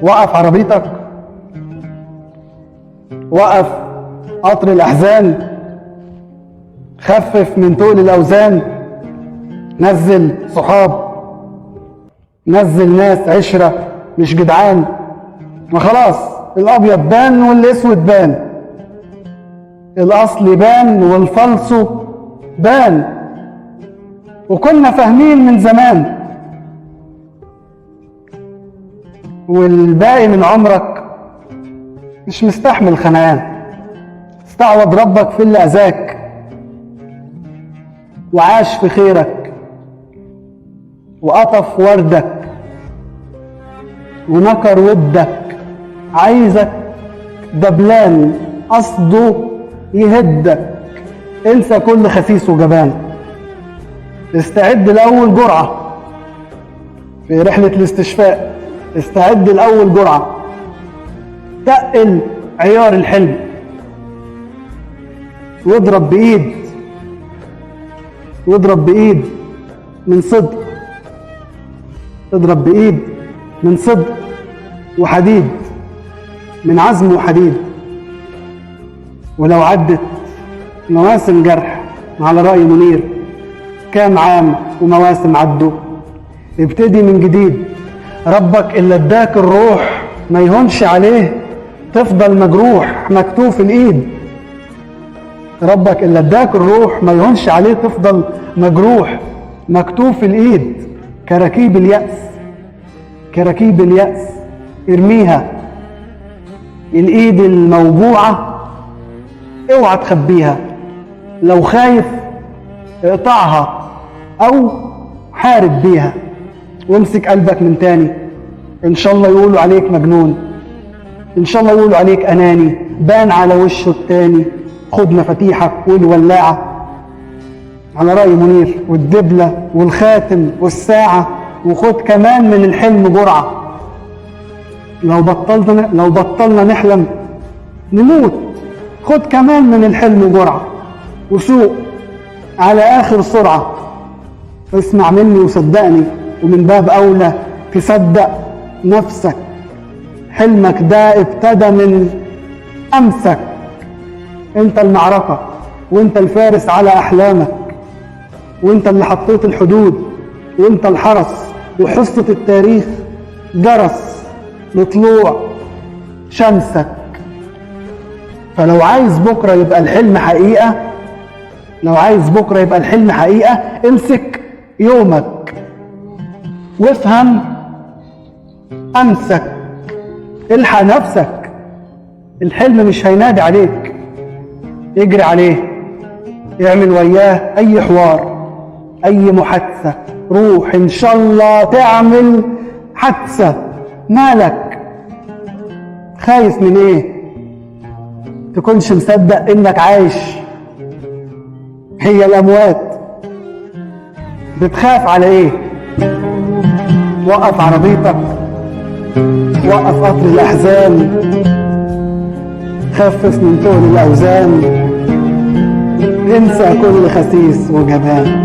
وقف عربيتك، وقف قطر الأحزان، خفف من تقل الأوزان، نزل صحاب، نزل ناس عشرة مش جدعان. ما خلاص الأبيض بان والأسود بان، الأصل بان والفلسو بان، وكنا فاهمين من زمان. والباقي من عمرك مش مستحمل خنقان. استعوض ربك في اللي أذاك وعاش في خيرك وقطف وردك ونكر ودك. عايزك دبلان قصده يهدك. انسى كل خسيس وجبان. استعد لأول جرعة في رحلة الاستشفاء. استعد لأول جرعة. تقل عيار الحلم واضرب بإيد، واضرب بإيد من صدق. اضرب بإيد من صدق وحديد، من عزم وحديد. ولو عدت مواسم جرح على رأي منير، كام عام ومواسم عدوا، ابتدي من جديد. ربك اللي اداك الروح ما يهونش عليه تفضل مجروح مكتوف الايد. ربك اللي اداك الروح ما يهونش عليه تفضل مجروح مكتوف الايد. كراكيب اليأس، كراكيب اليأس ارميها. الايد الموجوعة اوعى تخبيها. لو خايف اقطعها او حارب بيها، وامسك قلبك من تاني. ان شاء الله يقولوا عليك مجنون، ان شاء الله يقولوا عليك اناني، بان على وشه التاني. خد مفاتيحك والولاعة على رأي منير، والدبلة والخاتم والساعة، وخد كمان من الحلم جرعة. لو بطلنا نحلم نموت. خد كمان من الحلم جرعة وسوق على آخر سرعة. اسمع مني وصدقني، ومن باب أولى تصدق نفسك. حلمك ده ابتدى من أمسك. انت المعركة وانت الفارس على أحلامك، وانت اللي حطيت الحدود، وانت الحرس. وحصة التاريخ جرس لطلوع شمسك. فلو عايز بكرة يبقى الحلم حقيقة، لو عايز بكرة يبقى الحلم حقيقة، امسك يومك وافهم أمسك. الحق نفسك. الحلم مش هينادي عليك، اجري عليه. اعمل وياه أي حوار، أي محادثة. روح إن شاء الله تعمل حادثة. مالك خايف من ايه؟ تكونش مصدق انك عايش. هي الأموات بتخاف على ايه؟ وقف عربيتك، وقف قطر الأحزان، خفف من تقل الأوزان. انسى كل خسيس وجبان.